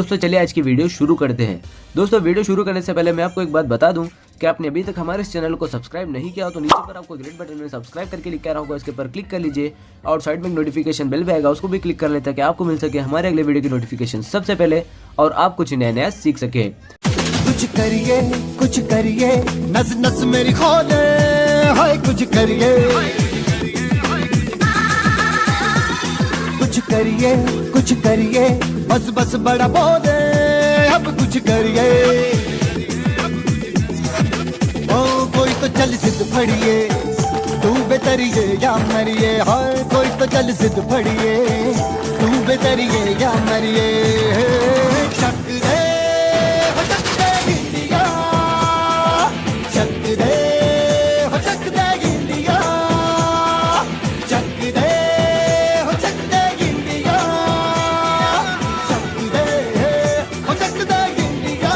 दोस्तों चलिए आज की वीडियो शुरू करते हैं। दोस्तों वीडियो शुरू करने से पहले मैं आपको एक बात बता दूं कि आपने अभी तक हमारे इस चैनल को सब्सक्राइब नहीं किया हो तो नीचे पर आपको ग्रीन बटन में सब्सक्राइब करके लिखा रहा होगा, इसके ऊपर क्लिक कर लीजिए और साइड में नोटिफिकेशन बेल भी आएगा, उसको भी क्लिक कर लें ताकि आपको मिल सके हमारे अगले वीडियो की नोटिफिकेशन सबसे पहले और आप कुछ नया नया सीख सके। कुछ करिए नस नस मेरी खोले हाय कुछ करिए बस बस बड़ा बोले अब कुछ करिए ओ कोई तो चल सिद्ध फड़िए तू बेतरिए या मरिए हाय कोई तो चल सिद्ध फड़िए तू बेतरिए या मरिए शक दे हो शक दे गिलिया शक दे हो शक दे गिलिया शक दे हो शक दे गिलिया शक दे हो शक दे गिलिया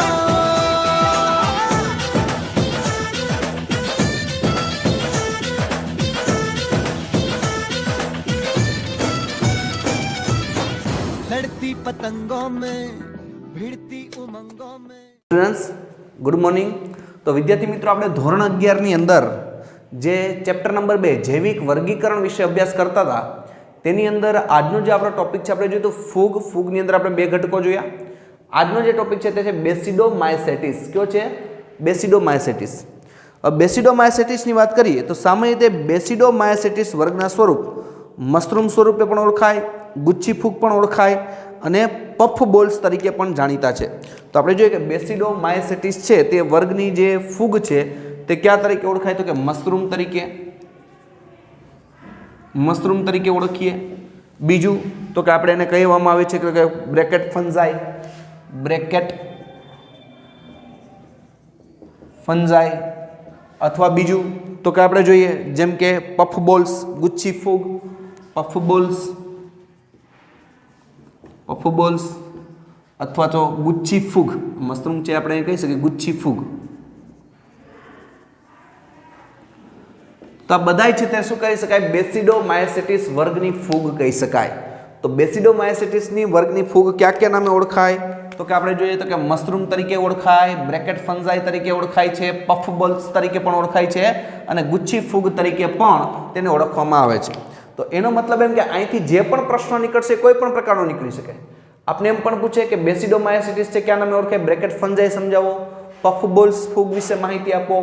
लड़ती पतंगों में भिड़ती उमंगों में। Students good morning. તો વિદ્યાર્થી મિત્રો આપણે ધોરણ 11 ની અંદર જે ચેપ્ટર નંબર 2 જૈવિક વર્ગીકરણ વિશે અભ્યાસ કરતા હતા તેની અંદર આજનો જે આપણો ટોપિક છે આપણે જોઈએ તો ફૂગની અંદર આપણે બે ઘટકો જોયા। આજનો જે ટોપિક છે તે છે બેસિડોમાયસેટિસ। કયો છે? બેસિડોમાયસેટિસ। બેસિડોમાયસેટિસની વાત કરીએ તો સામાન્ય રીતે બેસિડોમાયસેટિસ વર્ગના સ્વરૂપ મશરૂમ સ્વરૂપે પણ ઓળખાય, ગુચ્છી ફૂગ પણ ઓળખાય અને પફ બોલ્સ તરીકે પણ જાણીતા છે। તો આપણે જોઈએ કે બેસિડોમાયસેટિસ છે તે વર્ગની જે ફૂગ છે તે કયા તરીકે ઓળખાય તો કે મશરૂમ તરીકે ઓળખીએ। બીજું તો કે આપણે એને કહેવામાં આવે છે કે બ્રેકેટ ફંજાઈ અથવા બીજું તો કે આપણે જોઈએ જેમ કે પફ બોલ્સ, ગુચ્છી ફૂગ, પફ બોલ્સ અથવા તો ગુચ્છી ફૂગ। મશરૂમ છે આપણે કહી શકીએ ગુચ્છી ફૂગ। તો આ બધાય છે તે શું કહી શકાય? બેસિડોમાયસેટિસ વર્ગની ફૂગ કહી શકાય। તો બેસિડોમાયસેટિસની વર્ગની ફૂગ કયા કયા નામે ઓળખાય તો કે આપણે જોઈએ તો કે મશરૂમ તરીકે ઓળખાય, બ્રેકેટ ફંજાઈ તરીકે ઓળખાય છે, પફ બોલ્સ તરીકે પણ ઓળખાય છે અને ગુચ્છી ફૂગ તરીકે પણ તેને ઓળખવામાં આવે છે। તો એનો મતલબ એમ કે અહીંથી જે પણ પ્રશ્ન નીકળશે કોઈ પણ પ્રકારનો નીકળી શકે। આપણે એમ પણ પૂછે કે બેસિડોમાયસેટિસ છે ક્યાં નામે ઓળખાય, બ્રેકેટ ફંજાઈ સમજાવો, પફ બોલ્સ ફૂગ વિશે માહિતી આપો,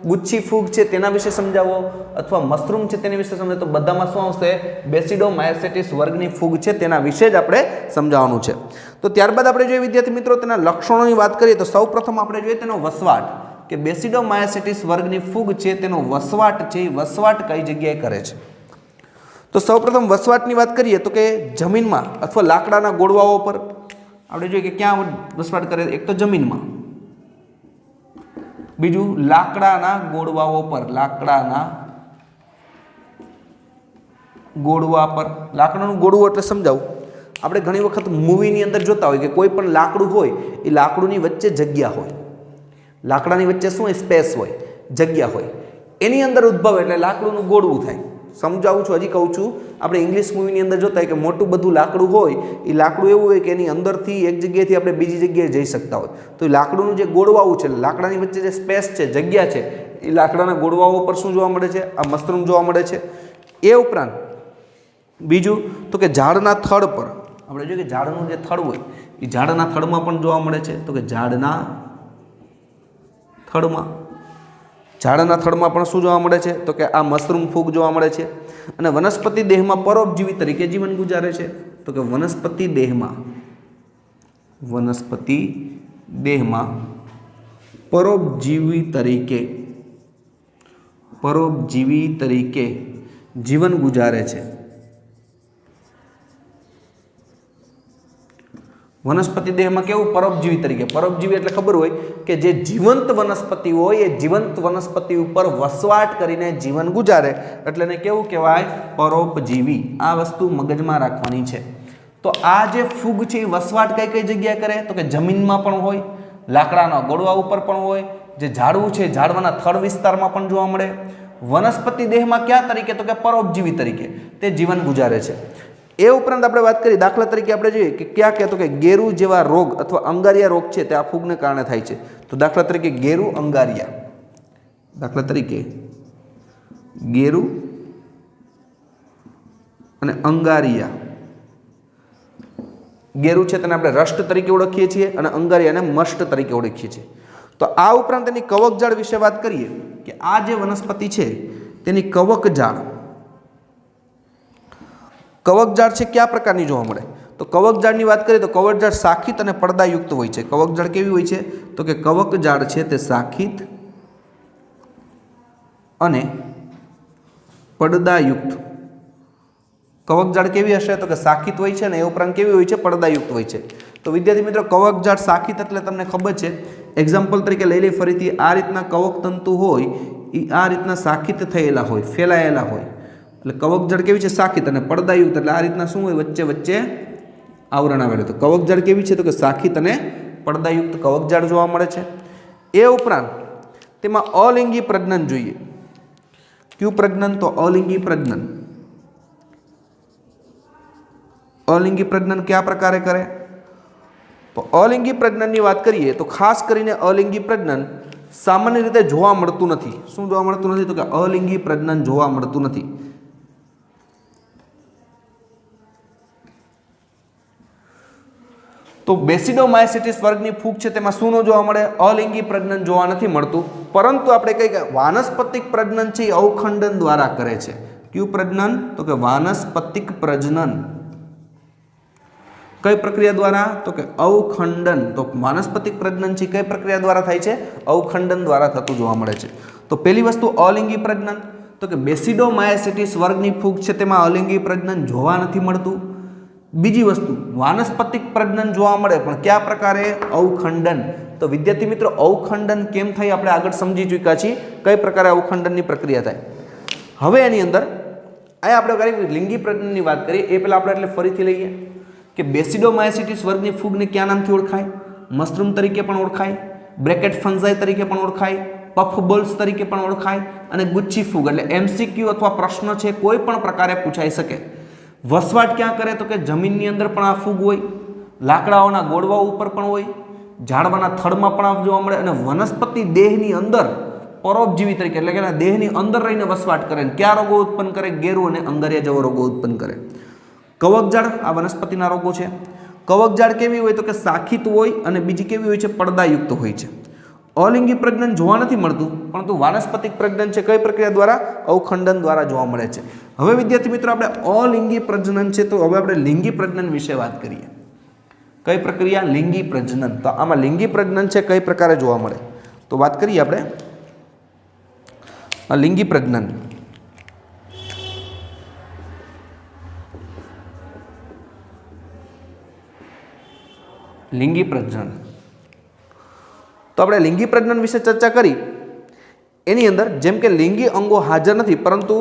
ગુચ્છી ફૂગ છે તેના વિશે સમજાવો અથવા મશરૂમ છે તેની વિશે સમજાવો। તો બધામાં શું આવશે? બેસિડોમાયસેટિસ વર્ગની ફૂગ છે તેના વિશે જ આપણે સમજાવવાનું છે। તો ત્યારબાદ આપણે જોઈએ વિદ્યાર્થી મિત્રો તેના લક્ષણોની વાત કરીએ તો સૌપ્રથમ આપણે જોઈએ તેનો વસવાટ કે બેસિડોમાયસેટિસ વર્ગની ફૂગ છે તેનો વસવાટ છે એ વસવાટ કઈ જગ્યાએ કરે છે। તો સૌપ્રથમ વસવાટની વાત કરીએ તો કે જમીનમાં અથવા લાકડાના ગોળવાઓ પર આપણે જોઈએ કે ક્યાં વસવાટ કરે? એક તો જમીનમાં, બીજું લાકડાના ગોળવાઓ પર, લાકડાનું ગોળવું એટલે સમજાવું, આપણે ઘણી વખત મૂવીની અંદર જોતા હોય કે કોઈ પણ લાકડું હોય એ લાકડુંની વચ્ચે જગ્યા હોય, લાકડાની વચ્ચે શું હોય? સ્પેસ હોય, જગ્યા હોય, એની અંદર ઉદ્ભવે એટલે લાકડુંનું ગોળવું થાય। સમજાવું છું, હજી કહું છું, આપણે ઇંગ્લિશ મૂવીની અંદર જોતા હોય કે મોટું બધું લાકડું હોય એ લાકડું એવું હોય કે એની અંદરથી એક જગ્યાએથી આપણે બીજી જગ્યાએ જઈ શકતા હોય। તો એ લાકડુંનું જે ગોળવાવું છે, લાકડાની વચ્ચે જે સ્પેસ છે, જગ્યા છે, એ લાકડાના ગોળવાઓ પર શું જોવા મળે છે? આ મશરૂમ જોવા મળે છે। એ ઉપરાંત બીજું તો કે ઝાડના થડ પર આપણે જોઈએ કે ઝાડનું જે થડ હોય એ ઝાડના થડમાં પણ જોવા મળે છે। તો કે ઝાડના થડમાં પણ શું જોવા મળે છે? તો કે આ મશરૂમ ફૂગ જોવા મળે છે। અને વનસ્પતિ દેહમાં પરોપજીવી તરીકે જીવન ગુજારે છે। તો કે વનસ્પતિ દેહમાં પરોપજીવી તરીકે જીવન ગુજારે છે। વનસ્પતિ દેહમાં કેવું? પરોપજીવી તરીકે। પરોપજીવી એટલે ખબર હોય કે જે જીવંત વનસ્પતિ હોય એ જીવંત વનસ્પતિ ઉપર વસવાટ કરીને જીવન ગુજારે એટલે એને કેવું કહેવાય? પરોપજીવી। આ વસ્તુ મગજમાં રાખવાની છે। તો આ જે ફૂગ છે એ વસવાટ કઈ કઈ જગ્યાએ કરે તો કે જમીનમાં પણ હોય, લાકડાના ગોળવા ઉપર પણ હોય, જે ઝાડવું છે ઝાડવાના થડ વિસ્તારમાં પણ જોવા મળે, વનસ્પતિ દેહમાં ક્યાં તરીકે તો કે પરોપજીવી તરીકે તે જીવન ગુજારે છે। એ ઉપરાંત આપણે વાત કરીએ, દાખલા તરીકે આપણે જોઈએ કે ક્યાં કહેતો કે ગેરુ જેવા રોગ અથવા અંગારિયા રોગ છે તે આ ફૂગને કારણે થાય છે. તો દાખલા તરીકે ગેરુ અંગારિયા, દાખલા તરીકે ગેરુ અને અંગારિયા. ગેરુ છે તેને આપણે રષ્ટ તરીકે ઓળખીએ છીએ અને અંગારિયાને મષ્ટ તરીકે ઓળખીએ છીએ. તો આ ઉપરાંત તેની કવકજાળ વિશે વાત કરીએ કે આ જે વનસ્પતિ છે તેની કવકજાળ છે કયા પ્રકારની જોવા મળે? તો કવકજાળની વાત કરીએ તો કવકજાળ શાખિત અને પડદાયુક્ત હોય છે. કવકજાળ કેવી હોય છે? તો કે કવકજાળ છે તે શાખિત અને પડદાયુક્ત. કવકજાળ કેવી હશે? તો કે શાખિત હોય છે અને એ ઉપરાંત કેવી હોય છે? પડદાયુક્ત હોય છે. તો વિદ્યાર્થી મિત્રો, કવકજાળ શાખિત એટલે તમને ખબર છે, એક્ઝામ્પલ તરીકે લઈ લઈએ ફરીથી. આ રીતના કવક તંતુ હોય એ આ રીતના શાખિત થયેલા હોય, ફેલાયેલા હોય. એટલે કવકજાળ કેવી છે? શાખિત. અને પડદાયુક્ત એટલે આ રીતના શું હોય? વચ્ચે વચ્ચે આવરણ આવેલું. તો કવકજાળ કેવી છે? તો કે શાખિત અને પડદાયુક્ત કવકજાળ જોવા મળે છે. એ ઉપરાંત તેમાં અલિંગી પ્રજનન જોઈએ. કયું પ્રજનન? તો અલિંગી પ્રજનન. અલિંગી પ્રજનન કયા પ્રકારે કરે? તો અલિંગી પ્રજનનની વાત કરીએ તો ખાસ કરીને અલિંગી પ્રજનન સામાન્ય રીતે જોવા મળતું નથી. શું જોવા મળતું નથી? તો કે અલિંગી પ્રજનન જોવા મળતું નથી. તો બેસિડોમાયસિટીસ વર્ગની ફૂગ છે તેમાં શું ન જોવા મળે? અલિંગી પ્રજનન જોવા નથી મળતું. પરંતુ આપણે કઈ વાનસ્પતિક પ્રજનન છે એ અવખંડન દ્વારા કરે છે. કયું પ્રજનન? તો કે વાનસ્પતિક પ્રજનન. કઈ પ્રક્રિયા દ્વારા? તો કે અવખંડન. તો વાનસ્પતિક પ્રજનન છે કઈ પ્રક્રિયા દ્વારા થાય છે? અવખંડન દ્વારા થતું જોવા મળે છે. તો પહેલી વસ્તુ અલિંગી પ્રજનન. તો કે બેસિડોમાયસિટીસ વર્ગની ફૂગ છે તેમાં અલિંગી પ્રજનન જોવા નથી મળતું. બીજી વસ્તુ વાનસ્પતિક પ્રજનન જોવા મળે, પણ કયા પ્રકારે? અવખંડન. તો વિદ્યાર્થી મિત્રો, અવખંડન કેમ થાય આપણે આગળ સમજી ચૂક્યા છીએ, કઈ પ્રકારે અવખંડનની પ્રક્રિયા થાય. હવે એની અંદર અહીંયા આપણે લિંગી પ્રજનનની વાત કરીએ એ પહેલાં આપણે એટલે ફરીથી લઈએ કે બેસિડોમાયસિટીસ વર્ગની ફૂગને કયા નામથી ઓળખાય? મશરૂમ તરીકે પણ ઓળખાય, બ્રેકેટ ફંજાઈ તરીકે પણ ઓળખાય, પફ બોલ્સ તરીકે પણ ઓળખાય અને ગુચ્છી ફૂગ. એટલે એમસીક્યુ અથવા પ્રશ્ન છે કોઈ પણ પ્રકારે પૂછાઈ શકે. વસવાટ ક્યાં કરે? તો કે જમીનની અંદર પણ આ ફૂગ હોય, લાકડાઓના ગોળવાઓ ઉપર પણ હોય, ઝાડવાના થડમાં પણ આ જોવા મળે અને વનસ્પતિ દેહની અંદર પરોપજીવી તરીકે એટલે કે દેહની અંદર રહીને વસવાટ કરે. કયા રોગો ઉત્પન્ન કરે? ગેરુ અને અંગારિયા જેવા રોગો ઉત્પન્ન કરે. કવકજાળ આ વનસ્પતિના રોગો છે. કવકજાળ કેવી હોય? તો કે શાખિત હોય અને બીજી કેવી હોય છે? પડદાયુક્ત હોય છે. અલિંગી પ્રજનન જોવા નથી મળતું, પરંતુ વાનસ્પતિક પ્રજનન છે કઈ પ્રક્રિયા દ્વારા? અવખંડન દ્વારા જોવા મળે છે. હવે વિદ્યાર્થી મિત્રો, આપણે અલિંગી પ્રજનન છે તો હવે આપણે લિંગી પ્રજનન વિશે વાત કરીએ. કઈ પ્રક્રિયા? લિંગી પ્રજનન. તો આમાં લિંગી પ્રજનન છે કઈ પ્રકારે જોવા મળે? તો વાત કરીએ આપણે લિંગી પ્રજનન. લિંગી પ્રજનન તો આપણે લિંગી પ્રજનન વિશે ચર્ચા કરી. એની અંદર જેમ કે લિંગી અંગો હાજર નથી, પરંતુ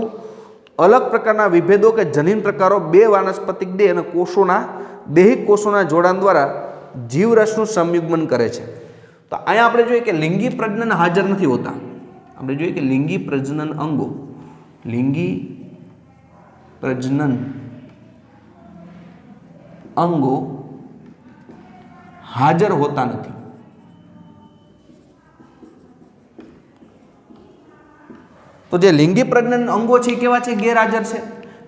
અલગ પ્રકારના વિભેદો કે જનીન પ્રકારો બે વાનસ્પતિક દેહ અને કોષોના દેહિક કોષોના જોડાણ દ્વારા જીવરસનું સંયુગ્મન કરે છે. તો અહીંયા આપણે જોઈએ કે લિંગી પ્રજનન હાજર નથી હોતા. આપણે જોઈએ કે લિંગી પ્રજનન અંગો, લિંગી પ્રજનન અંગો હાજર હોતા નથી. તો જે લિંગી પ્રજનન અંગો છે એ કેવા છે? ગેરહાજર છે.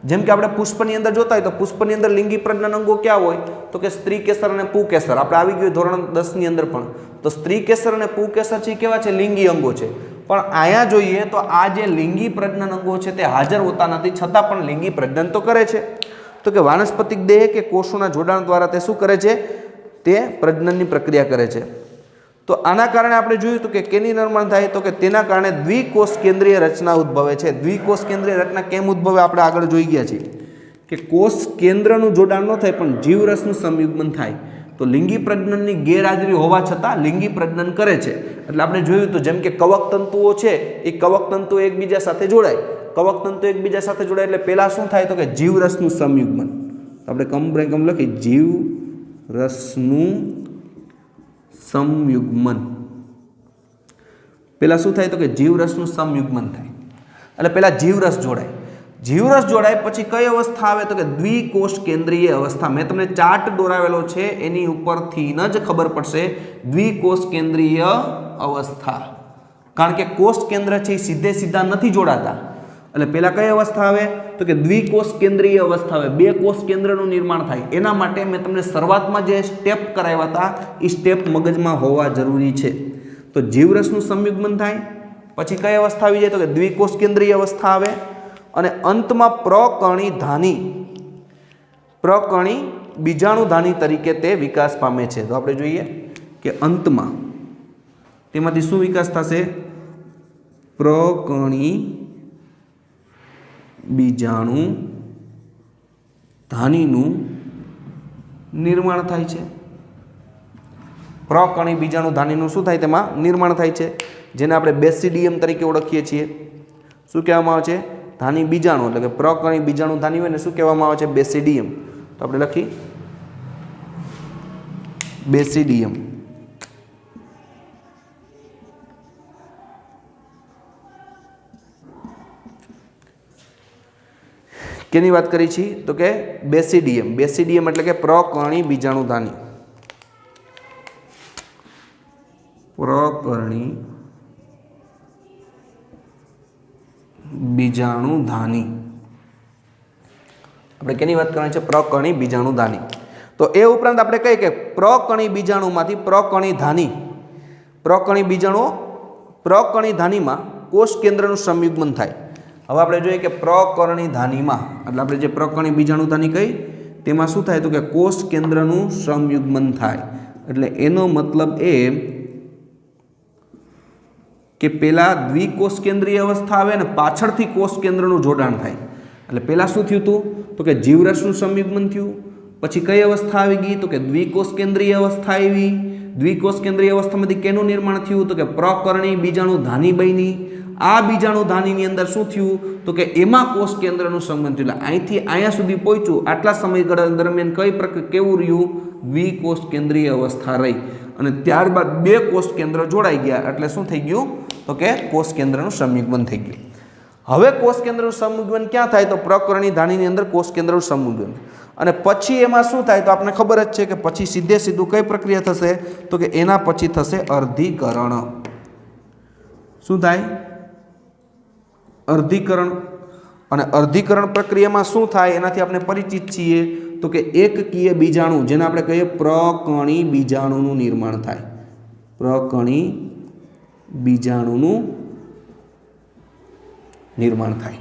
જેમ કે આપણે પુષ્પની અંદર જોતા હોય તો પુષ્પની અંદર લિંગી પ્રજનન અંગો ક્યાં હોય? તો કે સ્ત્રી કેસર અને પુકેસર. આપણે આવી ગયું ધોરણ 10 ની અંદર પણ. તો સ્ત્રી કેસર અને પુકેસર છે એ કેવા છે? લિંગી અંગો છે. પણ અહીંયા જોઈએ તો આ જે લિંગી પ્રજનન અંગો છે તે હાજર હોતા નથી, છતાં પણ લિંગી પ્રજનન તો કરે છે. તો કે વાનસ્પતિક દેહ કે કોષોના જોડાણ દ્વારા તે શું કરે છે? તે પ્રજનનની પ્રક્રિયા કરે છે. તો આના કારણે આપણે જોયું તો કે કેની નિર્માણ થાય? તો કે તેના કારણે દ્વિકોષ કેન્દ્રીય રચના ઉદ્ભવે છે. દ્વિકોષ કેન્દ્રીય રચના કેમ ઉદ્ભવે આપણે આગળ જોઈ ગયા છીએ કે કોષ કેન્દ્રનું જોડાણ ન થાય પણ જીવરસનું સંયુગ્મન થાય. તો લિંગી પ્રજનનની ગેરહાજરી હોવા છતાં લિંગી પ્રજનન કરે છે. એટલે આપણે જોયું તો જેમ કે કવક તંતુઓ છે એ કવક તંતુઓ એકબીજા સાથે જોડાય. કવક તંતુ એકબીજા સાથે જોડાય એટલે પહેલા શું થાય? તો કે જીવરસનું સંયુગ્મન. આપણે કમ લખી જીવરસનું સંયુગ્મન. પહેલા શું થાય? તો કે જીવરસનું સંયુગ્મન થાય. એટલે પહેલા જીવરસ જોડાય. જીવરસ જોડાય પછી કઈ અવસ્થા આવે તો કે દ્વિકોષ કેન્દ્રીય અવસ્થા। મેં તમને ચાર્ટ દોરાવેલો છે એની ઉપરથી જ ખબર પડશે દ્વિકોષ કેન્દ્રીય અવસ્થા, કારણ કે કોષ કેન્દ્ર છે એ સીધે સીધા નથી જોડાતા। એટલે પહેલા કઈ અવસ્થા આવે તો કે દ્વિકોષ કેન્દ્રીય અવસ્થા આવે, બે કોષ કેન્દ્રનું નિર્માણ થાય। એના માટે મેં તમને શરૂઆતમાં જે સ્ટેપ કરાવ્યા હતા એ સ્ટેપ મગજમાં હોવા જરૂરી છે। તો જીવરસનું સંયુગ્મન થાય પછી કઈ અવસ્થા આવી જાય તો કે દ્વિકોષ કેન્દ્રીય અવસ્થા આવે અને અંતમાં પ્રકણિધાની બીજાણુધાની તરીકે તે વિકાસ પામે છે। તો આપણે જોઈએ કે અંતમાં તેમાંથી શું વિકાસ થશે? પ્રકણી બીજાણુધાનીનું નિર્માણ થાય છે। પ્રકણી બીજાણુધાનીનું શું થાય? તેમાં નિર્માણ થાય છે, જેને આપણે બેસિડિયમ તરીકે ઓળખીએ છીએ। શું કહેવામાં આવે છે? ધાની બીજાણુ, એટલે કે પ્રકણી બીજાણુધાની હોય ને શું કહેવામાં આવે છે? બેસિડિયમ। તો આપણે લખી બેસિડિયમ। કેની વાત કરી છે તો કે બેસિડિયમ। બેસિડિયમ એટલે કે પ્રકર્ણી બીજાણુધાની, પ્રકર્ણી બીજાણુધાની। આપણે કેની વાત કરવાની છે? પ્રકર્ણી બીજાણુધાની। તો એ ઉપરાંત આપણે કહીએ કે પ્રકર્ણી બીજાણુમાંથી પ્રકર્ણીધાનીમાં કોષ કેન્દ્રનું સંયુગ્મન થાય। હવે આપણે જોઈએ કે પ્રકર્ણીધાનીમાં એટલે આપણે જે પ્રકર્ણી બીજાણુધાની કહી તેમાં શું થાય તો કે કોષ કેન્દ્રનું સંયુગ્મન થાય। એટલે એનો મતલબ એ કે પેલા દ્વિકોષ કેન્દ્રીય અવસ્થા આવે ને પાછળથી કોષ કેન્દ્રનું જોડાણ થાય। એટલે પહેલા શું થયું હતું તો કે જીવરસનું સંયુગ્મન થયું, પછી કઈ અવસ્થા આવી ગઈ તો કે દ્વિકોષ કેન્દ્રીય અવસ્થા આવી। દ્વિકોષ કેન્દ્રીય અવસ્થામાંથી કેનું નિર્માણ થયું તો કે પ્રકર્ણી બીજાણુધાની બની। આ બીજાણુધાનીની અંદર શું થયું તો કે એમાં કોષ કેન્દ્રનું સંબંધ થયું। એટલે અહીંથી અહીંયા સુધી પહોંચ્યું, આટલા સમયગાળા દરમિયાન કેવું રહ્યું? દ્વિકોષ કેન્દ્રીય અવસ્થા રહી અને ત્યારબાદ બે કોષ કેન્દ્ર જોડાઈ ગયા એટલે શું થઈ ગયું તો કે કોષ કેન્દ્રનું સંયુગ્મન થઈ ગયું। હવે કોષ કેન્દ્રનું સંયુગ્મન ક્યાં થાય તો પ્રકર્ણીધાનીની અંદર કોષ કેન્દ્રનું સંયુગ્મન, અને પછી એમાં શું થાય તો આપણને ખબર જ છે કે પછી સીધું કઈ પ્રક્રિયા થશે તો કે એના પછી થશે અર્ધીકરણ। શું થાય? અર્ધીકરણ। અને અર્ધીકરણ પ્રક્રિયામાં શું થાય એનાથી આપણે પરિચિત છીએ તો કે એકકીય બીજાણુ, જેને આપણે કહીએ પ્રકણી બીજાણુનું નિર્માણ થાય। પ્રકણી બીજાણુનું નિર્માણ થાય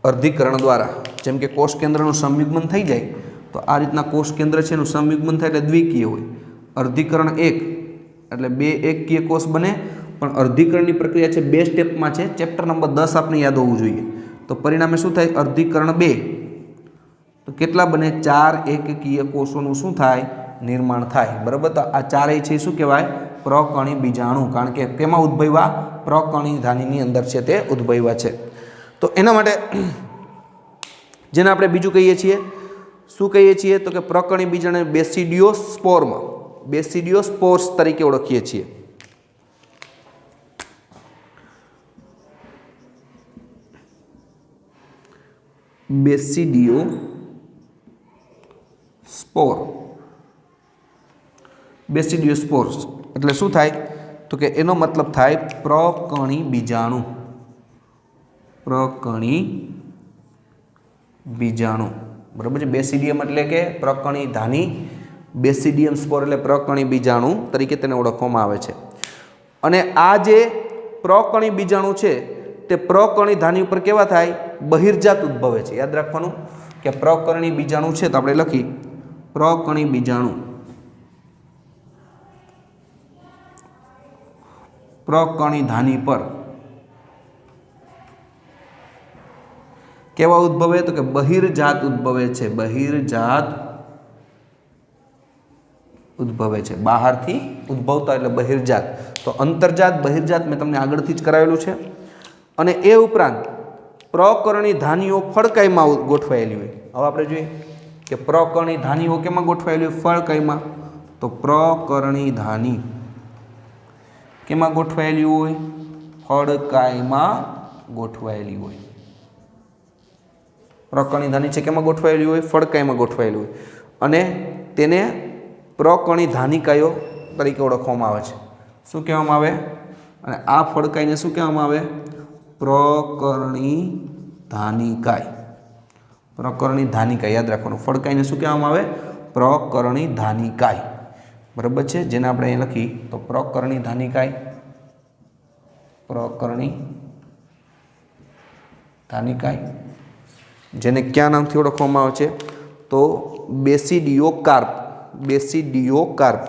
અર્ધીકરણ દ્વારા। જેમ કે કોષ કેન્દ્રનું સંયુગ્મન થઈ જાય તો આ રીતના કોષ કેન્દ્ર છે એનું સંયુગ્મન થાય એટલે દ્વિકીય હોય। અર્ધીકરણ એક એટલે બે એકકીય કોષ બને, પણ અર્ધીકરણની પ્રક્રિયા છે બે સ્ટેપમાં છે। ચેપ્ટર નંબર 10 આપણે યાદ હોવું જોઈએ। તો પરિણામે શું થાય? અર્ધીકરણ 2 તો કેટલા બને? 4 એકકીય કોષોનું શું થાય? નિર્માણ થાય। બરાબર। તો આ ચારેય છે શું કહેવાય? પ્રકણી બીજાણુ, કારણ કે કેમાં ઉદ્ભવ્યા? પ્રકર્ણીધાનીની અંદર છે તે ઉદ્ભવ્યા છે। તો એના માટે જેને આપણે બીજું કહીએ છીએ, શું કહીએ છીએ તો કે પ્રકરણી બીજાને બેસિડિયોસ્પોર્સ તરીકે ઓળખીએ છીએ। બેસિડિયોસ્પોર્સ એટલે શું થાય તો કે એનો મતલબ થાય પ્રકણી બીજાણુ। બરાબર છે। બેસિડિયમ એટલે કે પ્રકર્ણીધાની, બેસિડિયમ સ્પોર એટલે પ્રકર્ણી બીજાણુ તરીકે તેને ઓળખવામાં આવે છે। અને આ જે પ્રકર્ણી બીજાણુ છે તે પ્રકર્ણીધાની ઉપર કેવા થાય? બહિર્જાત ઉદ્ભવે છે। યાદ રાખવાનું કે પ્રકર્ણી બીજાણુ છે તો આપણે લખી પ્રકર્ણી બીજાણુ પ્રકર્ણીધાની પર કેવા ઉદ્ભવે તો કે બહિર્જાત ઉદ્ભવે છે। બહિર્જાત ઉદ્ભવે છે, બહારથી ઉદ્ભવતા એટલે બહિર્જાત। તો અંતર્જાત બહિર્જાત મેં તમને આગળથી જ કરાવેલું છે। અને એ ઉપરાંત પ્રકર્ણીધાનીઓ ફળકાઈમાં ગોઠવાયેલી હોય। હવે આપણે જોઈએ કે પ્રકર્ણીધાનીઓ કેમાં ગોઠવાયેલી હોય? ફળકાઈમાં। તો પ્રકર્ણીધાની કેમાં ગોઠવાયેલી હોય? ફળકાઈમાં ગોઠવાયેલી હોય। પ્રકર્ણી ધાની છે કેમાં ગોઠવાયેલી હોય? ફડકાઈમાં ગોઠવાયેલી હોય અને તેને પ્રકર્ણી ધાનિકાઓ તરીકે ઓળખવામાં આવે છે. શું કહેવામાં આવે? અને આ ફડકાઈને શું કહેવામાં આવે? પ્રકર્ણી ધાનિકાઈ. પ્રકર્ણી ધાનિકાઈ યાદ રાખવાનું. ફડકાઈને શું કહેવામાં આવે? પ્રકર્ણી ધાનિકાઈ. બરાબર છે, જેને આપણે અહીં લખી તો પ્રકર્ણી ધાનિકાઈ. પ્રકર્ણી ધાનિકાઈ જેને કયા નામથી ઓળખવામાં આવે છે? તો બેસિડિયોકાર્પ. બેસિડિયોકાર્પ.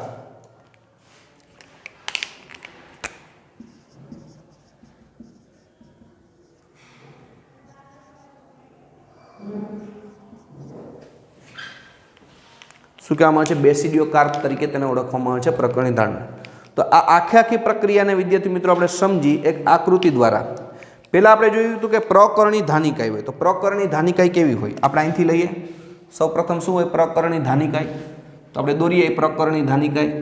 શું કહેવામાં આવે છે? બેસિડિયોકાર્પ તરીકે તેને ઓળખવામાં આવે છે પ્રકર્ણી ધાન. તો આ આખી પ્રક્રિયાને વિદ્યાર્થી મિત્રો આપણે સમજી એક આકૃતિ દ્વારા. પહેલા આપણે જોયું હતું કે પ્રકર્ણી ધાનિકાઈ હોય. તો પ્રકર્ણી ધાનિકાઈ કેવી હોય? આપણે અહીંથી લઈએ. સૌપ્રથમ શું હોય પ્રકર્ણી ધાનિકાઈ? તો આપણે દોરીએ પ્રકર્ણી ધાનિકાઈ.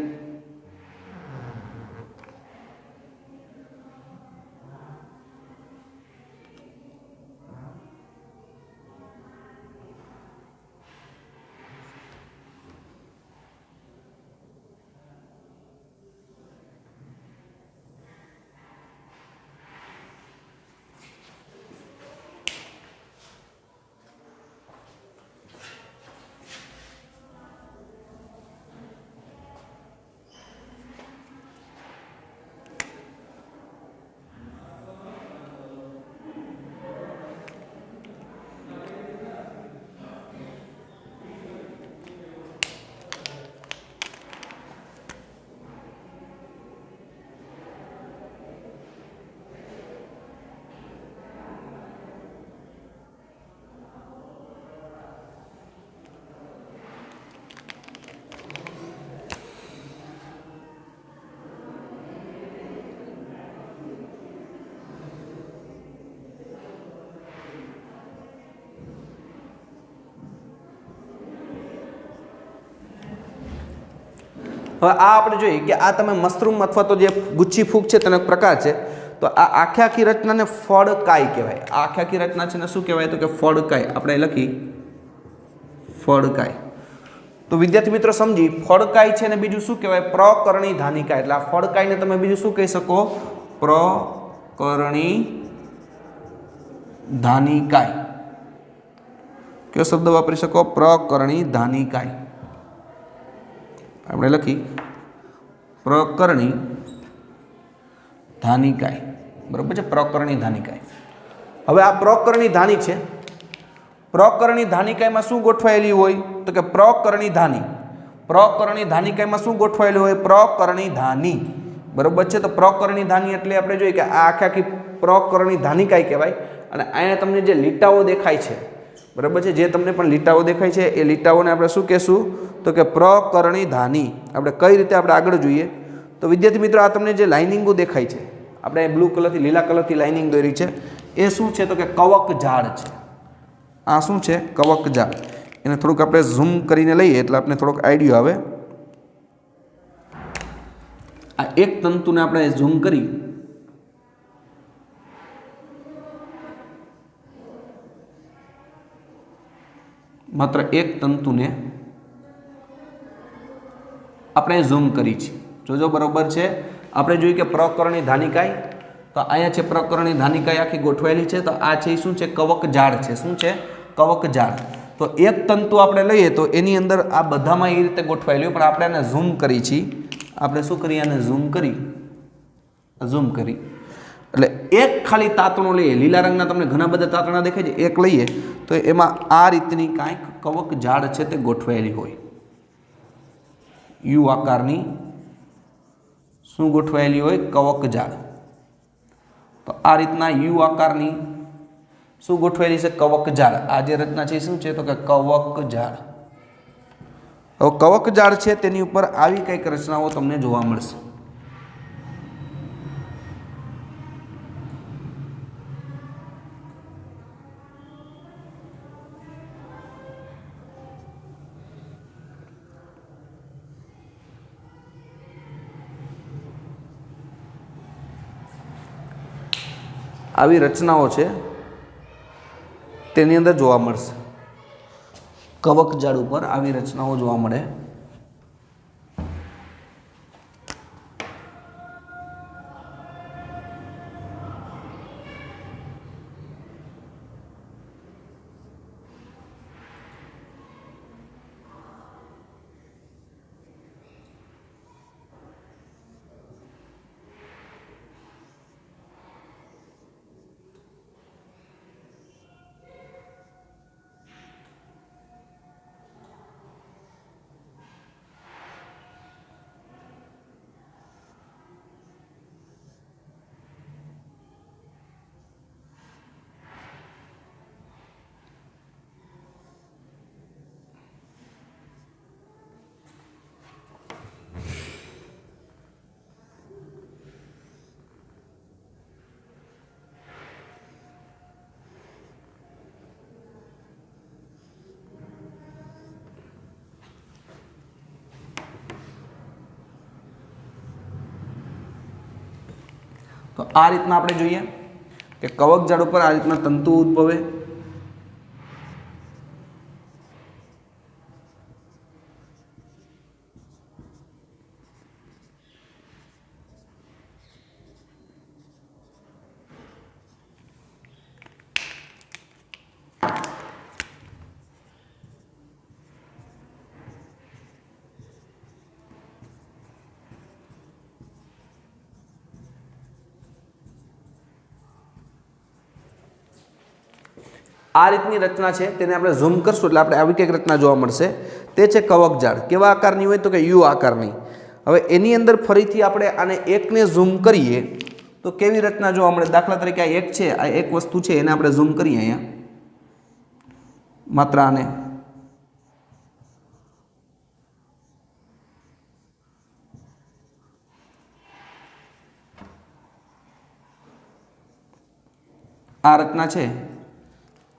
હવે આ આપણે જોઈએ કે આ તમે મશરૂમ અથવા તો જે ગુચ્છી ફૂગ છે તેનો એક પ્રકાર છે. તો આ આખી રચનાને ફડકાઈ કહેવાય. આ આખી રચના છે ને શું કહેવાય? તો કે ફડકાઈ. આપણે લખી ફડકાઈ. તો વિદ્યાર્થી મિત્રો સમજી, ફડકાઈ છે ને બીજું શું કહેવાય? પ્રકર્ણી ધાનિકાઈ. એટલે આ ફડકાઈને તમે બીજું શું કહી શકો? પ્રકર્ણી ધાનિકાઈ. કયો શબ્દ વાપરી શકો? પ્રકર્ણી ધાનિકાઈ. આપણે લખી પ્રકર્ણી ધાનિકાઈ. બરાબર છે, પ્રકર્ણી ધાનિકાઈ. હવે આ પ્રકર્ણી ધાની છે. પ્રકર્ણી ધાનિકાઈમાં શું ગોઠવાયેલી હોય? તો કે પ્રકર્ણી ધાની. પ્રકર્ણી ધાનિકાઈમાં શું ગોઠવાયેલું હોય? પ્રકર્ણી ધાની. બરાબર છે. તો પ્રકર્ણી ધાની એટલે આપણે જોઈએ કે આ આખી પ્રકર્ણી ધાનિકાઈ કહેવાય. અને અહીંયા તમને જે લીટાઓ દેખાય છે, બરાબર છે, જે તમને પણ લીટાઓ દેખાય છે એ લીટાઓને આપણે શું કહેશું? તો કે પ્રકર્ણી ધાની. આપણે કઈ રીતે આપણે આગળ જોઈએ તો વિદ્યાર્થી મિત્રો આ તમને જે લાઇનિંગો દેખાય છે, આપણે બ્લુ કલરથી લીલા કલરથી લાઇનિંગ દોરી છે, એ શું છે? તો કે કવક ઝાડ છે. આ શું છે? કવક ઝાડ. એને થોડુંક આપણે ઝૂમ કરીને લઈએ એટલે આપણે થોડોક આઈડિયો આવે. આ એક તંતુને આપણે ઝૂમ કરી માત્ર એક તંતુને આપણે ઝૂમ કરી છે. જોજો બરોબર છે. આપણે જોયું કે પ્રકર્ણી ધાનિકાઈ. તો અહીંયા છે પ્રકર્ણી ધાનિકાઈ આખી ગોઠવાયેલી છે. તો આ છે શું છે? કવક ઝાડ છે. શું છે? કવક ઝાડ. તો એક તંતુ આપણે લઈએ તો એની અંદર આ બધામાં એ રીતે ગોઠવાયેલું, પણ આપણે આને ઝૂમ કરી છીએ. આપણે શું કરીએ? આને ઝૂમ કરી એટલે એક ખાલી તાતણો લઈએ. લીલા રંગના તમને ઘણા બધા તાતણા દેખાય છે. એક લઈએ તો એમાં આ રીતની કાંઈક કવક ઝાડ છે તે ગોઠવાયેલી હોય. યુ આકારની શું ગોઠવાયેલી હોય? કવક ઝાડ. તો આ રીતના યુ આકારની શું ગોઠવાયેલી છે? કવક ઝાડ. આ જે રચના છે શું છે? તો કે કવક ઝાડ. હવે કવક ઝાડ છે તેની ઉપર આવી કંઈક રચનાઓ તમને જોવા મળશે. આવી રચનાઓ છે. તેની અંદર જોવા મળશે. કવકજાળ ઉપર આવી રચનાઓ જોવા મળે. તો આ રીતના આપણે જોઈએ કે કવકજાળ ઉપર આ રીતના તંતુ ઉદ્ભવે. આ રીતની રચના છે તેને આપણે ઝૂમ કરશું એટલે આપણે આવી કંઈક રચના જોવા મળશે. તે છે કવકજાળ. કેવા આકારની હોય તો કે યુ આકારની. હવે એની અંદર ફરીથી આપણે આને એકને ઝૂમ કરીએ તો કેવી રચના જોવા મળે. દાખલા તરીકે આ એક છે, આ એક વસ્તુ છે, એને આપણે ઝૂમ કરીએ અહીંયા માત્ર આને. આ રચના છે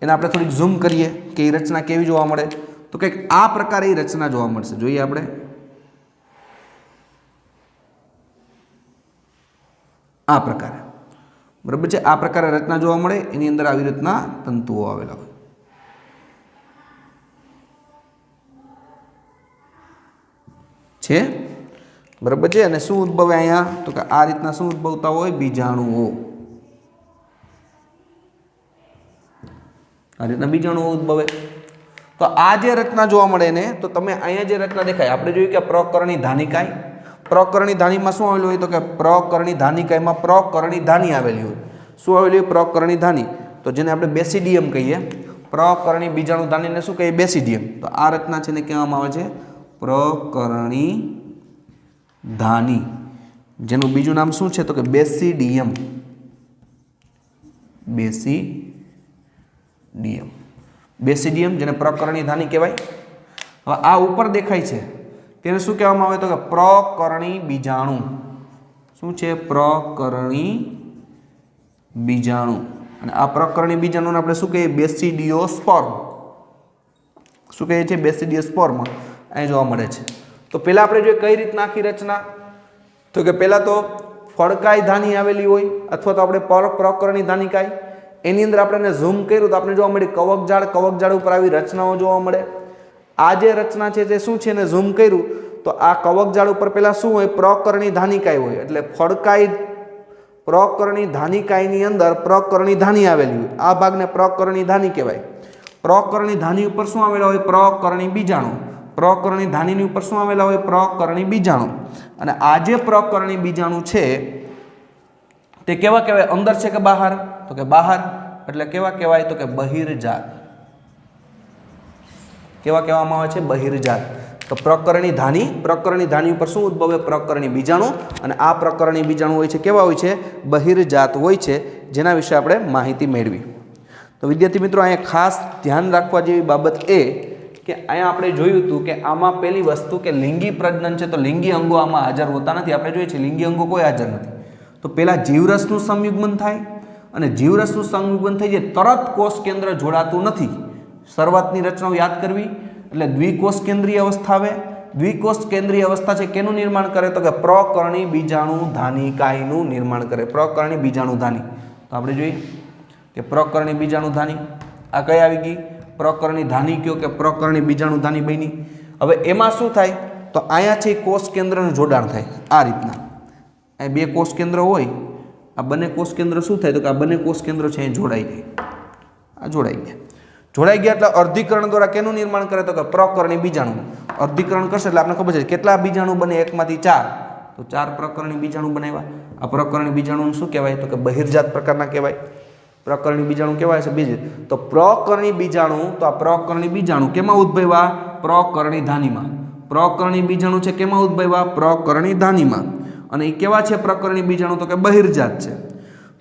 એને આપણે થોડીક ઝૂમ કરીએ કે એ રચના કેવી જોવા મળે તો કંઈક આ પ્રકારે એ રચના જોવા મળશે. જોઈએ આપણે. આ પ્રકારે બરાબર છે. આ પ્રકારે રચના જોવા મળે. એની અંદર આવી રીતના તંતુઓ આવેલા હોય છે બરાબર છે. અને શું ઉદ્ભવે અહીંયા તો કે આ રીતના શું ઉદ્ભવતા હોય બીજાણુઓ. આ રીતના બીજાણુઓ ઉદ્ભવે. તો આ જે રચના જોવા મળે ને તો તમે અહીંયા જે રચના દેખાય આપણે જોયું કે પ્રકરણી ધાનિકાય. પ્રકરણી ધાનીમાં શું આવેલું હોય તો કે પ્રકરણી ધાનિકાયમાં પ્રકરણી ધાની આવેલી હોય. શું આવેલી હોય પ્રકરણી ધાની, તો જેને આપણે બેસિડિયમ કહીએ. પ્રકરણી બીજાણુ ધાનીને શું કહીએ બેસિડિયમ. તો આ રચના છે ને કહેવામાં આવે છે પ્રકરણી ધાની, જેનું બીજું નામ શું છે તો કે બેસિડિયમ. બેસિડિયમ જેને પ્રકરણી ધાની કહેવાય. હવે આ ઉપર દેખાય છે તેને શું કહેવામાં આવે તો કે પ્રકરણી બીજાણુ. શું છે પ્રકરણી બીજાણુ. અને આ પ્રકરણી બીજાણુને આપણે શું કહીએ બેસિડિયોસ્પોર્મ. શું કહીએ છીએ બેસિડિયોસ્પોર્મ. અહીં જોવા મળે છે. તો પહેલા આપણે જોઈએ કઈ રીતના આખી રચના તો કે પહેલા તો ફળકાય ધાની આવેલી હોય અથવા તો આપણે પ્રકરણી ધાનિકાય. એની અંદર આપણે ઝૂમ કર્યું તો આપણે જોવા મળે કવકજાળ. કવકજાળ ઉપર આવી રચનાઓ જોવા મળે. આ જે રચના છે તે શું છે ને ઝૂમ કર્યું તો આ કવકજાળ ઉપર પહેલા શું હોય પ્રકરણી ધાનિકાય હોય. એટલે ફળકાય પ્રકરણી ધાનિકાયની અંદર પ્રકરણી ધાની આવેલી હોય. આ ભાગને પ્રકરણી ધાની કહેવાય. પ્રકરણી ધાની ઉપર શું આવેલા હોય પ્રકરણી બીજાણુ. પ્રકરણી ધાનીની ઉપર શું આવેલા હોય પ્રકરણી બીજાણુ. અને આ જે પ્રકરણી બીજાણુ છે તે કેવા કહેવાય અંદર છે કે બહાર તો કે બહાર. એટલે કેવા કહેવાય તો કે બહિર્જાત. કેવા કહેવામાં આવે છે બહિર્જાત. તો પ્રકરણી ધાની ઉપર શું ઉદ્ભવે પ્રકરણી બીજાણુ. અને આ પ્રકરણી બીજાણુ હોય છે કેવા હોય છે બહિર્જાત હોય છે, જેના વિશે આપણે માહિતી મેળવી. તો વિદ્યાર્થી મિત્રો અહીંયા ખાસ ધ્યાન રાખવા જેવી બાબત એ કે અહીંયા આપણે જોયું હતું કે આમાં પહેલી વસ્તુ કે લિંગી પ્રજનન છે તો લિંગી અંગો આમાં હાજર હોતા નથી. આપણે જોઈએ છીએ લિંગી અંગો કોઈ હાજર નથી. તો પહેલાં જીવરસનું સંયુગ્મન થાય અને જીવરસનું સંયુગ્મન થઈ જાય તરત કોષ કેન્દ્ર જોડાતું નથી. શરૂઆતની રચનાઓ યાદ કરવી એટલે દ્વિકોષ કેન્દ્રીય અવસ્થા આવે. દ્વિકોષ કેન્દ્રીય અવસ્થા છે કેનું નિર્માણ કરે તો કે પ્રકરણી બીજાણુ ધાનિકાયનું નિર્માણ કરે. પ્રકરણી બીજાણુ ધાની. તો આપણે જોઈએ કે પ્રકરણી બીજાણુ ધાની આ કઈ આવી ગઈ? પ્રકરણી ધાની કયો કે પ્રકરણી બીજાણુ ધાની બની. હવે એમાં શું થાય તો અહીંયા છે કોષ કેન્દ્રનું જોડાણ થાય આ રીતના. અહીં બે કોષ કેન્દ્ર હોય, આ બંને કોષ કેન્દ્ર શું થાય તો કે આ બંને કોષ કેન્દ્ર છે એ જોડાઈ જાય. આ જોડાઈ ગયા એટલે અર્ધીકરણ દ્વારા કેનું નિર્માણ કરે તો કે પ્રકરણી બીજાણુ. અર્ધીકરણ કરશે એટલે આપણે ખબર છે કેટલા બીજાણુ બને? એકમાંથી 4, તો 4 પ્રકરણી બીજાણુ બનાવ્યા. આ પ્રકરણી બીજાણુ શું કહેવાય તો કે બહિર્જાત પ્રકારના કહેવાય. પ્રકરણી બીજાણુ કહેવાય છે બીજ. તો પ્રકરણી બીજાણુ, તો આ પ્રકરણી બીજાણુ કેમાં ઉદ્ભવ્યા? પ્રકરણી ધાનીમાં. પ્રકરણી બીજાણુ છે કેમાં ઉદ્ભવ્યા? પ્રકરણી ધાનીમાં. અને એ કેવા છે પ્રકરણી બીજાણુ તો કે બહિર્જાત છે.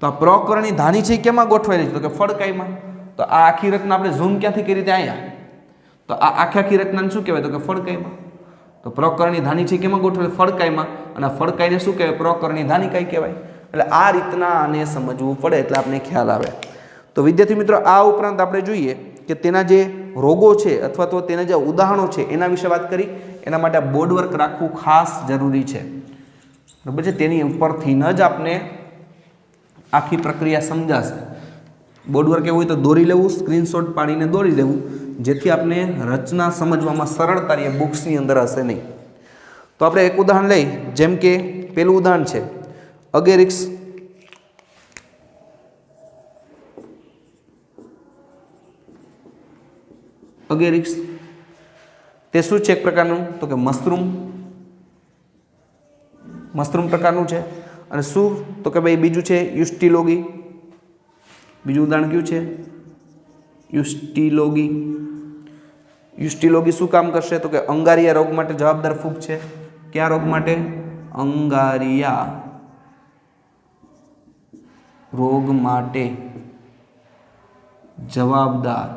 તો આ પ્રકરણી ધાની છે એ કેમાં ગોઠવાયેલી છે તો કે ફડકાઈમાં. તો આ આખી રચના આપણે ઝૂમ ક્યાંથી કરી રીતે અહીંયા, તો આ આખી રચનાને શું કહેવાય તો કે ફડકાઈમાં. તો પ્રકરણી ધાની છે કેમાં ગોઠવેલી? ફડકાઈમાં. અને ફડકાઈને શું કહેવાય? પ્રકરણી ધાની કઈ કહેવાય. એટલે આ રીતના આને સમજવું પડે એટલે આપણે ખ્યાલ આવે. તો વિદ્યાર્થી મિત્રો, આ ઉપરાંત આપણે જોઈએ કે તેના જે રોગો છે અથવા તો તેના જે ઉદાહરણો છે એના વિશે વાત કરી. એના માટે બોર્ડ વર્ક રાખવું ખાસ જરૂરી છે, બરાબર છે. તેની ઉપરથી જ આપણે આખી પ્રક્રિયા સમજાશે. બોર્ડ વર્ક એવું હોય તો દોરી લેવું, સ્ક્રીનશોટ પાડીને દોરી લેવું, જેથી આપણે રચના સમજવામાં સરળતા રહે, બુક્સની અંદર હશે નહીં. તો આપણે એક ઉદાહરણ લઈ, જેમ કે પેલું ઉદાહરણ છે અગેરિક્સ. અગેરિક્સ તે શું છે? એક પ્રકારનું તો કે મશરૂમ પ્રકારનું છે. અને શું તો કે ભાઈ બીજું છે યુસ્ટિલોગી. બીજું ઉદાહરણ કયું છે? યુસ્ટિલોગી. યુસ્ટિલોગી શું કામ કરશે તો કે અંગારિયા રોગ માટે જવાબદાર ફૂગ છે. કયા રોગ માટે? અંગારિયા રોગ માટે જવાબદાર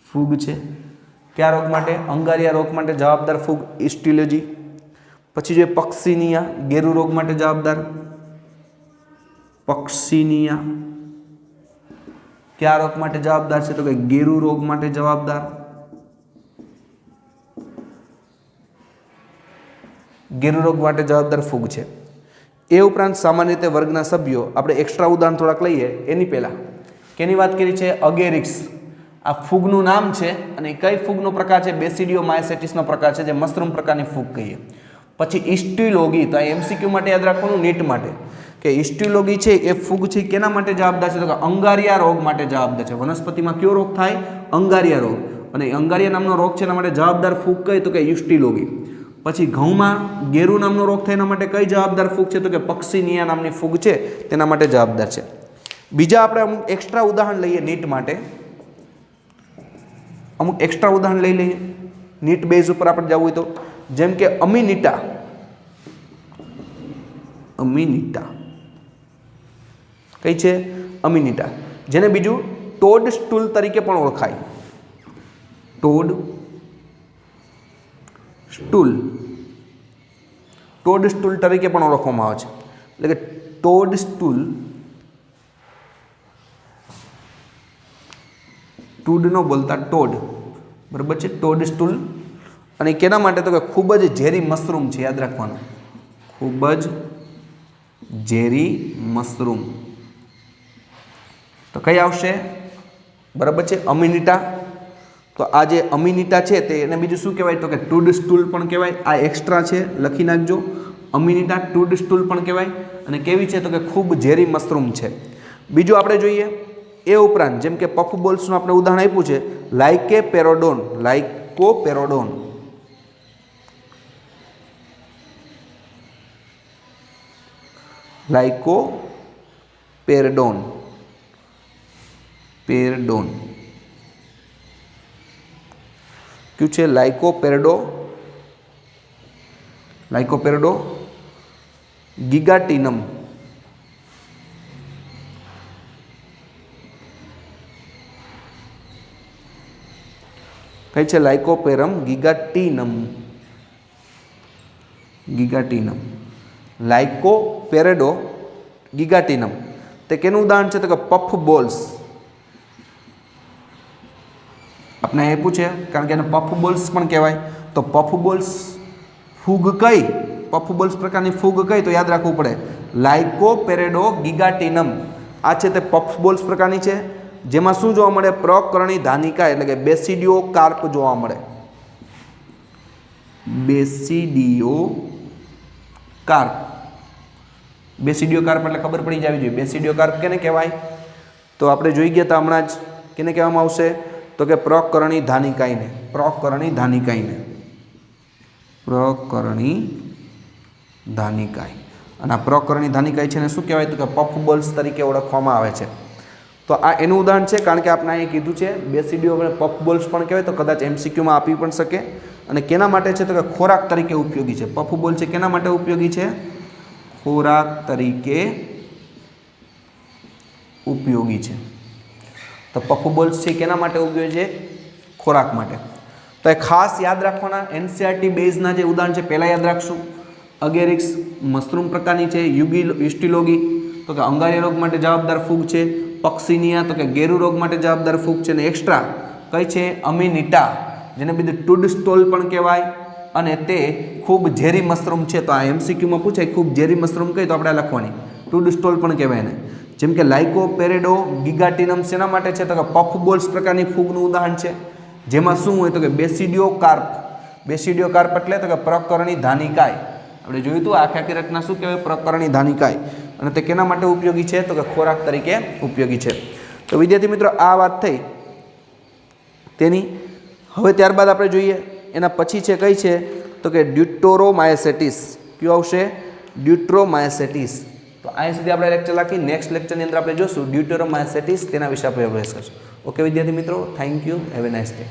ફૂગ છે. કયા રોગ માટે? અંગારિયા રોગ માટે જવાબદાર ફૂગ ઇસ્ટિલોજી. પછી જે પક્સિનિયા ગેરુ રોગ માટે જવાબદાર પક્સિનિયા. કયા રોગ માટે જવાબદાર છે તો કે ગેરુ રોગ માટે જવાબદાર. ગેરુ રોગ માટે જવાબદાર ફૂગ છે. એ ઉપરાંત સામાન્ય રીતે વર્ગના સભ્યો, આપણે એક્સ્ટ્રા ઉદાહરણ થોડાક લઈએ. એની પહેલા કેની વાત કરી છે? અગેરિક્સ. આ ફૂગનું નામ છે અને કઈ ફૂગનો પ્રકાર છે? બેસિડિયોમાયસેટિસનો પ્રકાર છે, જે મશરૂમ પ્રકારની ફૂગ કહીએ. પછી ઇસ્ટિલોગી, તો આ એમસીક્યુ માટે યાદ રાખવાનું, નીટ માટે, કે ઇસ્ટિલોગી છે એ ફૂગ છે કેના માટે જવાબદાર છે તો કે અંગારિયા રોગ માટે જવાબદાર છે. વનસ્પતિમાં કયો રોગ થાય? અંગારિયા રોગ. અને અંગારિયા નામનો રોગ છે એના માટે જવાબદાર ફૂગ કઈ તો કે ઇસ્ટિલોગી. પછી ઘઉંમાં ગેરુ નામનો રોગ થાય એના માટે કઈ જવાબદાર ફૂગ છે તો કે પક્સિનિયા નામની ફૂગ છે તેના માટે જવાબદાર છે. બીજા આપણે અમુક એક્સ્ટ્રા ઉદાહરણ લઈએ નીટ માટે. અમુક એક્સ્ટ્રા ઉદાહરણ લઈ લઈએ નીટ બેઝ ઉપર આપણે જવું હોય તો, જેમ કે અમિનિટા. અમિનિટા કઈ છે? અમિનિટા, જેને બીજું ટોડ સ્ટૂલ તરીકે પણ ઓળખાય. ટોડ સ્ટૂલ તરીકે પણ ઓળખવામાં આવે છે. એટલે કે ટોડ સ્ટૂલ, ટૂડ નો બોલતા ટોડ, બરાબર છે, ટોડ સ્ટૂલ. અને કેના માટે તો કે ખૂબ જ ઝેરી મશરૂમ છે, યાદ રાખવાનું, ખૂબ જ ઝેરી મશરૂમ. તો કઈ આવશે? બરાબર છે, અમિનિટા. તો આ જે અમિનિટા છે તે એને બીજું શું કહેવાય તો કે ટૂડ સ્ટૂલ પણ કહેવાય. આ એક્સ્ટ્રા છે, લખી નાખજો. અમિનિટા ટૂડ સ્ટૂલ પણ કહેવાય. અને કેવી છે તો કે ખૂબ ઝેરી મશરૂમ છે. બીજું આપણે જોઈએ એ ઉપરાંત, જેમ કે પફ બોલ્સનું આપણે ઉદાહરણ આપ્યું છે, લાઇકોપેરોડોન. લાઇકોપેરોડોન, લાઇકોપેરડોન, પેરડોન કયું છે? લાઇકોપેરડો ગિગાટિનમ. કઈ છે? લાઇકોપેરમ ગિગાટિનમ. લાઇકોપેરેડો ગિગાટિનમ તે કેનું ઉદાહરણ છે તો કે પફ બોલ્સ. આપણે એ પૂછે કારણ કે એને પફ બોલ્સ પણ કહેવાય. તો પફ બોલ્સ ફૂગ કઈ? પફ બોલ્સ પ્રકારની ફૂગ કઈ? તો યાદ રાખવું પડે લાઇકોપેરેડો ગિગાટિનમ. આ છે તે પફ બોલ્સ પ્રકારની છે, જેમાં શું જોવા મળે? પ્રકરણી ધાનિકા એટલે કે બેસિડિયો કાર્પ જોવા મળે. બેસિડિયો કાર્પ. બેસિડિયો કાર્પ એટલે ખબર પડી જવી જોઈએ. બેસિડિયો કાર્પ કેને કહેવાય? તો આપણે જોઈ ગયા હતા હમણાં જ. કેને કહેવામાં આવશે? તો કે પ્રકરણી ધાનિકાઈને. પ્રકરણી ધાનિકાઈને. પ્રકરણી ધાનિકાઈ. અને આ પ્રકરણી ધાનિકાઈ છે ને શું કહેવાય? તો કે પફ બોલ્સ તરીકે ઓળખવામાં આવે છે. તો આ એનું ઉદાહરણ છે, કારણ કે આપણે અહીં કીધું છે બેસિડિયો અને પફ બોલ્સ પણ કહેવાય, તો કદાચ MCQમાં આપી પણ શકે. અને કેના માટે છે? તો કે ખોરાક તરીકે ઉપયોગી છે. પફ બોલ છે કેના માટે ઉપયોગી છે? ખોરાક તરીકે ઉપયોગી છે. તો પફ બોલ્સ છે કેના માટે ઉપયોગી છે? ખોરાક માટે. તો એ ખાસ યાદ રાખવાના NCERT બેઝના જે ઉદાહરણ છે પહેલાં યાદ રાખશું. અગેરિક્સ મશરૂમ પ્રકારની છે. યુસ્ટિલોગી તો કે અંગારિયા રોગ માટે જવાબદાર ફૂગ છે. પક્સિનિયા તો કે ગેરુ રોગ માટે જવાબદાર ફૂગ છે. અને એક્સ્ટ્રા કઈ છે? અમિનિટા, જેને બીજું ટૂડ સ્ટોલ પણ કહેવાય, અને તે ખૂબ ઝેરી મશરૂમ છે. તો આ MCQમાં પૂછાય ખૂબ ઝેરી મશરૂમ કઈ, તો આપણે લખવાની ટૂડ સ્ટોલ પણ કહેવાય એને. જેમ કે લાઇકોપેરેડો ગિગાટિનમ શેના માટે છે? તો કે પફ બોલ્સ પ્રકારની ફૂગનું ઉદાહરણ છે. જેમાં શું હોય? તો કે બેસિડિયો કાર્પ. બેસિડિયો કાર્પ એટલે તો કે પ્રકરણી ધાનિકાઈ. આપણે જોયું હતું આખી રચના શું કહેવાય? પ્રકરણી ધાનિકાઈ. અને તે કેના માટે ઉપયોગી છે? તો કે ખોરાક તરીકે ઉપયોગી છે. તો વિદ્યાર્થી મિત્રો આ વાત થઈ તેની. હવે ત્યારબાદ આપણે જોઈએ એના પછી છે કઈ છે? તો કે ડ્યુટરોમાયસેટિસ. કયું આવશે? ડ્યુટરોમાયસેટિસ. તો અહીં સુધી આપણે લેક્ચર રાખી. નેક્સ્ટ લેક્ચરની અંદર આપણે જોશું ડ્યુટરોમાયસેટિસ, તેના વિશે આપણે અભ્યાસ કરશું. ઓકે વિદ્યાર્થી મિત્રો, thank you. Have a nice day.